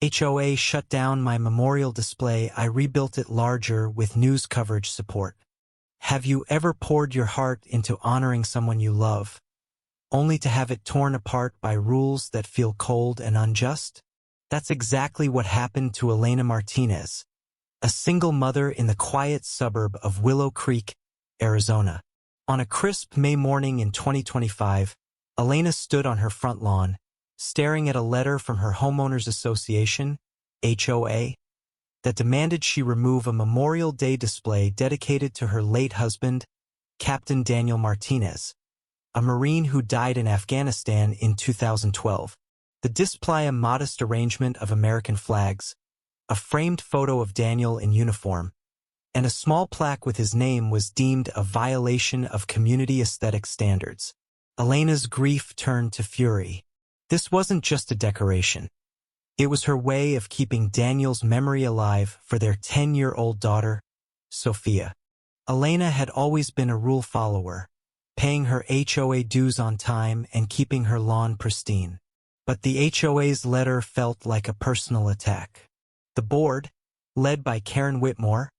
HOA shut down my memorial display. I rebuilt it larger with news coverage support. Have you ever poured your heart into honoring someone you love, only to have it torn apart by rules that feel cold and unjust? That's exactly what happened to Elena Martinez, a single mother in the quiet suburb of Willow Creek, Arizona. On a crisp May morning in 2025, Elena stood on her front lawn, staring at a letter from her homeowners association, HOA, that demanded she remove a Memorial Day display dedicated to her late husband, Captain Daniel Martinez, a Marine who died in Afghanistan in 2012. The display, a modest arrangement of American flags, a framed photo of Daniel in uniform, and a small plaque with his name, was deemed a violation of community aesthetic standards. Elena's grief turned to fury. This wasn't just a decoration. It was her way of keeping Daniel's memory alive for their 10-year-old daughter, Sophia. Elena had always been a rule follower, paying her HOA dues on time and keeping her lawn pristine. But the HOA's letter felt like a personal attack. The board, led by Karen Whitmore,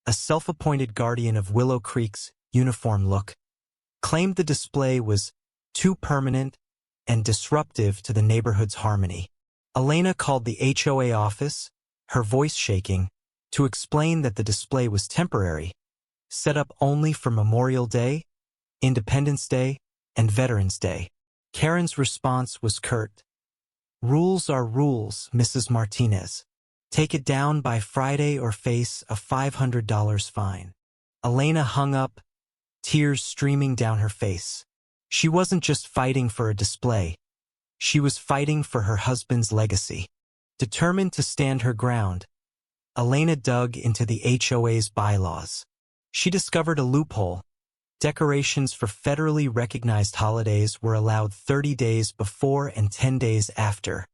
a self-appointed guardian of Willow Creek's uniform look, claimed the display was too permanent and disruptive to the neighborhood's harmony. Elena called the HOA office, her voice shaking, to explain that the display was temporary, set up only for Memorial Day, Independence Day, and Veterans Day. Karen's response was curt. "Rules are rules, Mrs. Martinez. Take it down by Friday or face a $500 fine." Elena hung up, tears streaming down her face. She wasn't just fighting for a display. She was fighting for her husband's legacy. Determined to stand her ground, Elena dug into the HOA's bylaws. She discovered a loophole. Decorations for federally recognized holidays were allowed 30 days before and 10 days after,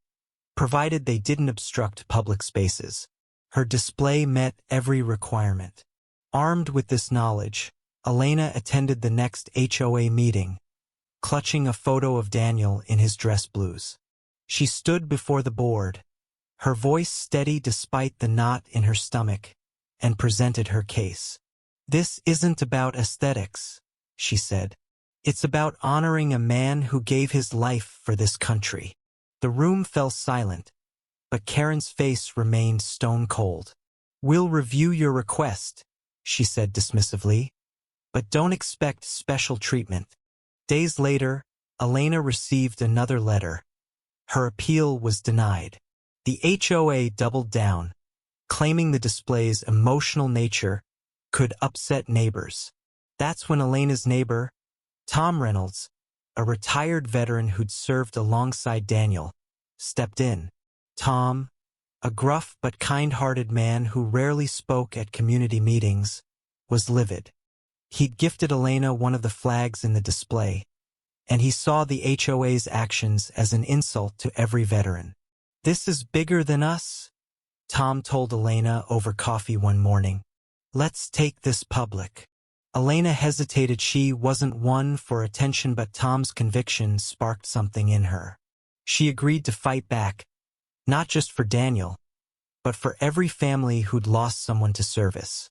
provided they didn't obstruct public spaces. Her display met every requirement. Armed with this knowledge, Elena attended the next HOA meeting, clutching a photo of Daniel in his dress blues. She stood before the board, her voice steady despite the knot in her stomach, and presented her case. "This isn't about aesthetics," she said. "It's about honoring a man who gave his life for this country." The room fell silent, but Karen's face remained stone cold. "We'll review your request," she said dismissively, "but don't expect special treatment." Days later, Elena received another letter. Her appeal was denied. The HOA doubled down, claiming the display's emotional nature could upset neighbors. That's when Elena's neighbor, Tom Reynolds, a retired veteran who'd served alongside Daniel, stepped in. Tom, a gruff but kind-hearted man who rarely spoke at community meetings, was livid. He'd gifted Elena one of the flags in the display, and he saw the HOA's actions as an insult to every veteran. "This is bigger than us," Tom told Elena over coffee one morning. "Let's take this public." Elena hesitated. She wasn't one for attention, but Tom's conviction sparked something in her. She agreed to fight back, not just for Daniel, but for every family who'd lost someone to service.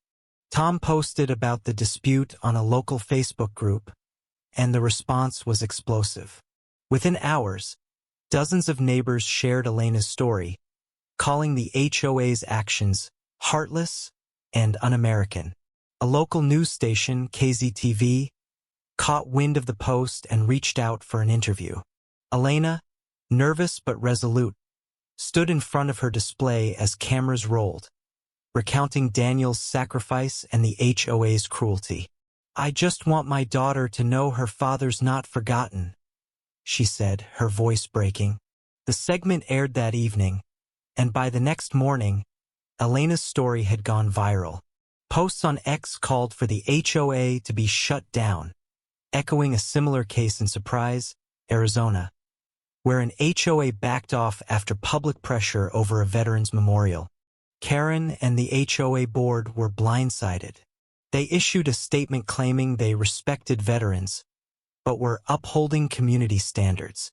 Tom posted about the dispute on a local Facebook group, and the response was explosive. Within hours, dozens of neighbors shared Elena's story, calling the HOA's actions heartless and un-American. A local news station, KZTV, caught wind of the post and reached out for an interview. Elena, nervous but resolute, stood in front of her display as cameras rolled, recounting Daniel's sacrifice and the HOA's cruelty. "I just want my daughter to know her father's not forgotten," she said, her voice breaking. The segment aired that evening, and by the next morning, Elena's story had gone viral. Posts on X called for the HOA to be shut down, echoing a similar case in Surprise, Arizona, where an HOA backed off after public pressure over a veteran's memorial. Karen and the HOA board were blindsided. They issued a statement claiming they respected veterans, but were upholding community standards.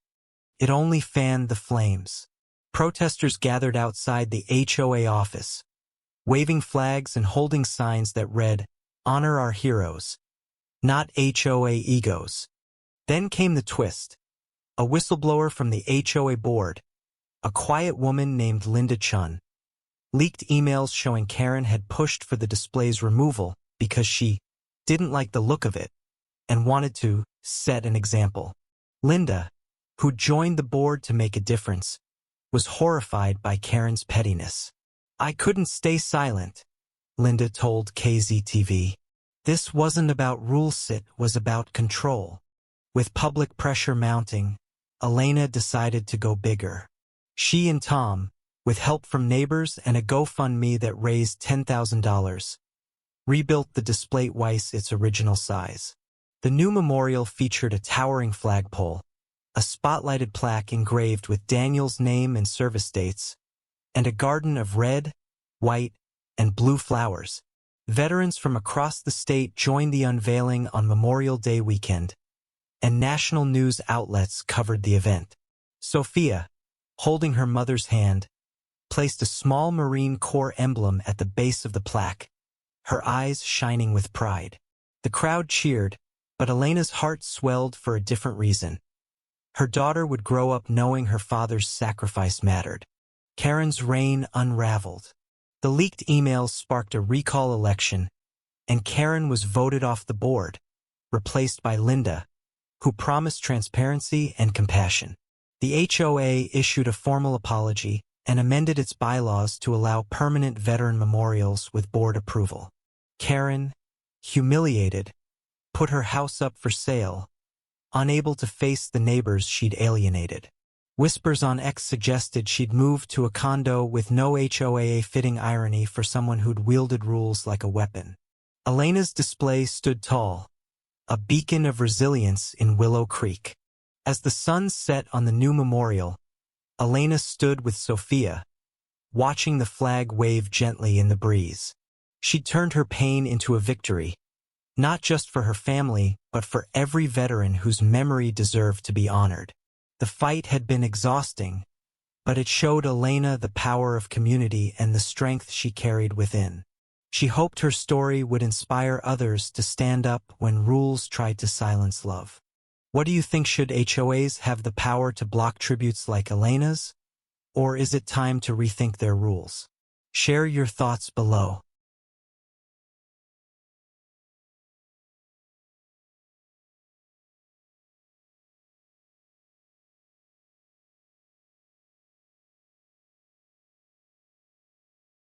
It only fanned the flames. Protesters gathered outside the HOA office, waving flags and holding signs that read, "Honor our heroes, not HOA egos." Then came the twist. A whistleblower from the HOA board, a quiet woman named Linda Chun, leaked emails showing Karen had pushed for the display's removal because she didn't like the look of it and wanted to set an example. Linda, who joined the board to make a difference, was horrified by Karen's pettiness. "I couldn't stay silent," Linda told KZTV. "This wasn't about rules, it was about control." With public pressure mounting, Elena decided to go bigger. She and Tom, with help from neighbors and a GoFundMe that raised $10,000, rebuilt the display twice its original size. The new memorial featured a towering flagpole, a spotlighted plaque engraved with Daniel's name and service dates, and a garden of red, white, and blue flowers. Veterans from across the state joined the unveiling on Memorial Day weekend, and national news outlets covered the event. Sophia, holding her mother's hand, placed a small Marine Corps emblem at the base of the plaque, her eyes shining with pride. The crowd cheered, but Elena's heart swelled for a different reason. Her daughter would grow up knowing her father's sacrifice mattered. Karen's reign unraveled. The leaked emails sparked a recall election, and Karen was voted off the board, replaced by Linda, who promised transparency and compassion. The HOA issued a formal apology and amended its bylaws to allow permanent veteran memorials with board approval. Karen, humiliated, put her house up for sale, unable to face the neighbors she'd alienated. Whispers on X suggested she'd moved to a condo with no HOA, fitting irony for someone who'd wielded rules like a weapon. Elena's display stood tall, a beacon of resilience in Willow Creek. As the sun set on the new memorial, Elena stood with Sophia, watching the flag wave gently in the breeze. She turned her pain into a victory, not just for her family, but for every veteran whose memory deserved to be honored. The fight had been exhausting, but it showed Elena the power of community and the strength she carried within. She hoped her story would inspire others to stand up when rules tried to silence love. What do you think? Should HOAs have the power to block tributes like Elena's? Or is it time to rethink their rules? Share your thoughts below.